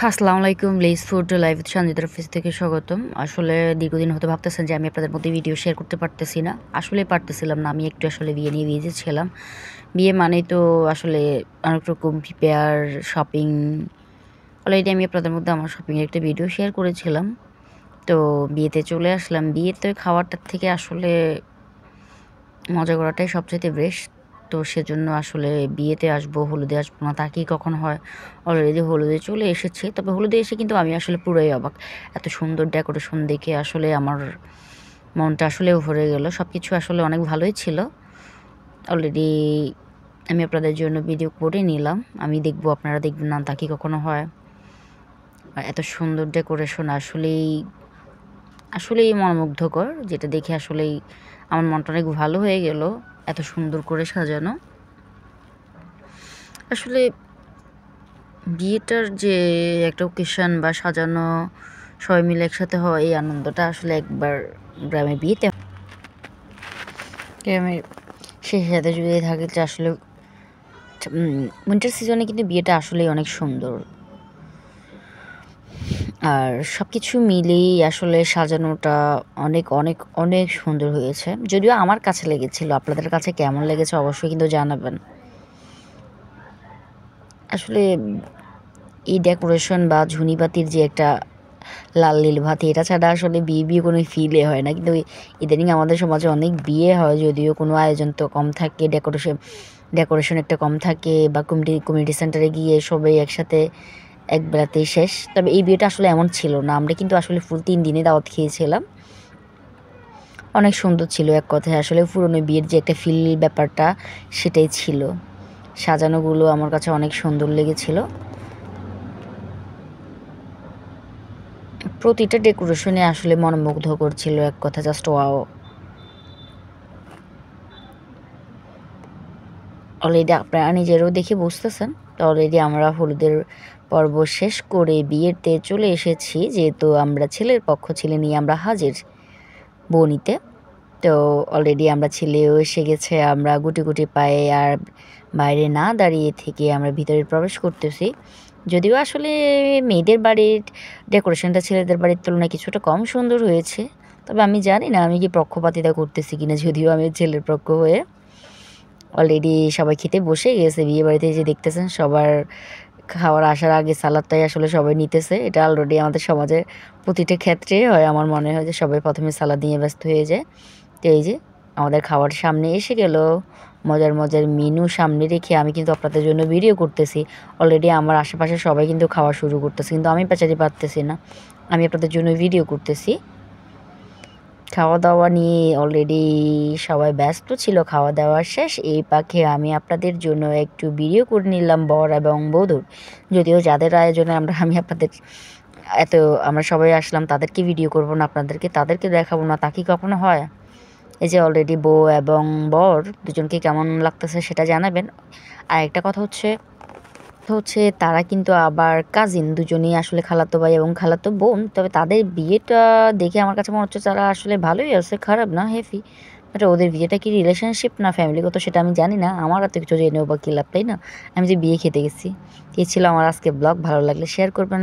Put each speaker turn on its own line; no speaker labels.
আসসালামু আলাইকুম, bless food live সঞ্জিতার office থেকে স্বাগতম। আসলে দীর্ঘদিন হতে ভাবতেছেন যে আমি আপনাদের মধ্যে ভিডিও শেয়ার করতে পারতেছি না। আসলে পারতেছিলাম না, আমি একটু আসলে বিয়ে নিয়ে বিজি ছিলাম। বিয়ে মানেই তো আসলে অনেক রকম প্রিপেয়ার, শপিং। অলরেডি আমি আপনাদের মধ্যে আমার শপিংয়ের একটা ভিডিও শেয়ার করেছিলাম। তো বিয়েতে চলে আসলাম। বিয়েতে খাওয়াটার থেকে আসলে মজা করাটাই সবচেয়ে বেস্ট। তো সেজন্য আসলে বিয়েতে আসবো, হলুদে আসবো না, তা কি কখন হয়। অলরেডি হলুদে চলে এসেছি, তবে হলুদে এসে কিন্তু আমি আসলে পুরোই অবাক। এত সুন্দর ডেকোরেশন দেখে আসলে আমার মনটা আসলেও ভরে গেল। সব কিছু আসলে অনেক ভালোই ছিল। অলরেডি আমি আপনাদের জন্য ভিডিও করে নিলাম। আমি দেখবো, আপনারা দেখবেন না, তা কি কখনো হয়। আর এত সুন্দর ডেকোরেশন আসলেই মনোমুগ্ধকর, যেটা দেখে আসলেই আমার মনটা অনেক ভালো হয়ে গেল। এত সুন্দর করে সাজানো। আসলে বিয়েটার যে একটা ওকেশন বা সাজানো, সবাই মিলে একসাথে হওয়া, এই আনন্দটা আসলে একবার গ্রামে বিয়েতে, গ্রামের সেই সাথে যদি থাকে যে আসলে উইন্টার সিজনে কিন্তু বিয়েটা আসলেই অনেক সুন্দর। আর সব কিছু মিলেই আসলে সাজানোটা অনেক অনেক অনেক সুন্দর হয়েছে। যদিও আমার কাছে লেগেছিল, আপনাদের কাছে কেমন লেগেছে অবশ্যই কিন্তু জানাবেন। আসলে এই ডেকোরেশন বা ঝুনিবাতির যে একটা লাল নীল ভাতি, এটা ছাড়া আসলে বিয়ে কোনো ফিলে হয় না। কিন্তু ইদানিং আমাদের সমাজে অনেক বিয়ে হয়, যদিও কোনো আয়োজন তো কম থাকে, ডেকোরেশন একটা কম থাকে, বা কমিউনিটি সেন্টারে গিয়ে সবাই একসাথে এক বেলাতেই শেষ। তবে এই বিয়েটা আসলে এমন ছিল না, আমরা কিন্তু আসলে ফুল 3 দিনে দাওয়াত খেয়েছিলাম। অনেক সুন্দর ছিল, এক কথায় আসলে পুরনো বিয়ের যে একটা ফিল ব্যাপারটা সেটাই ছিল। সাজানোগুলো আমার কাছে অনেক সুন্দর লেগেছিল। প্রতিটা ডেকোরেশনে আসলে মনোমুগ্ধ করছিল, এক কথা জাস্ট ওয়াও। অলরেডি আপনারা নিজেরাও দেখে বুঝতেছেন। তো অলরেডি আমরা হলুদের পর্ব শেষ করে বিয়েতে চলে এসেছি, যেহেতু আমরা ছেলের পক্ষ, ছেলে নিয়ে আমরা হাজির বনিতে। তো অলরেডি আমরা ছেলেও এসে গেছে, আমরা গুটি গুটি পায়ে আর বাইরে না দাঁড়িয়ে থেকে আমরা ভিতরে প্রবেশ করতেছি। যদিও আসলে মেয়েদের বাড়ির ডেকোরেশনটা ছেলেদের বাড়ির তুলনায় কিছুটা কম সুন্দর হয়েছে, তবে আমি জানি না আমি কি পক্ষপাতিতা করতেছি কিনা, যদিও আমি ছেলের পক্ষ হয়ে। অলরেডি সবাই খেতে বসে গেছে। বিয়ে বাড়িতে যে দেখতেছেন সবার খাওয়ার আসার আগে সালাদটাই আসলে সবাই নিতেছে। এটা অলরেডি আমাদের সমাজে প্রতিটা ক্ষেত্রে হয়। আমার মনে হয় যে সবাই প্রথমে সালাদ নিয়ে ব্যস্ত হয়ে যায়। তো এই যে আমাদের খাওয়ার সামনে এসে গেল, মজার মজার মেনু সামনে রেখে আমি কিন্তু আপনাদের জন্য ভিডিও করতেছি। অলরেডি আমার আশেপাশে সবাই কিন্তু খাওয়া শুরু করতেছে, কিন্তু আমি পেঁচাতে পারতেছি না, আমি আপনাদের জন্য ভিডিও করতেছি। খাওয়া দাওয়া নিয়ে অলরেডি সবাই ব্যস্ত ছিল। খাওয়া দাওয়া শেষ, এই পাখে আমি আপনাদের জন্য একটু ভিডিও করে নিলাম বর এবং বধূর। যদিও যাদের আয়োজনে আমি আপনাদের এত আমরা সবাই আসলাম, তাদেরকে ভিডিও করব না, তাদেরকে দেখাবো না, তা কি কখনো হয়। এই যে অলরেডি বউ এবং বর দুজনকে কেমন লাগতেছে সেটা জানাবেন। আর একটা কথা হচ্ছে তারা কিন্তু আবার কাজিন, দুজনেই আসলে খালাতো ভাই এবং খালাতো বোন। তবে তাদের বিয়েটা দেখে আমার কাছে মনে হচ্ছে তারা আসলে ভালোই আছে, খারাপ না, হেফি। বাট ওদের বিয়েটা কি রিলেশনশিপ না ফ্যামিলিগত সেটা আমি জানি না। আমার এত কিছু জেনেও বা কী লাভ, তাই না? আমি যে বিয়ে খেতে গেছি। এই ছিল আমার আজকে ব্লগ। ভালো লাগলে শেয়ার করবেন।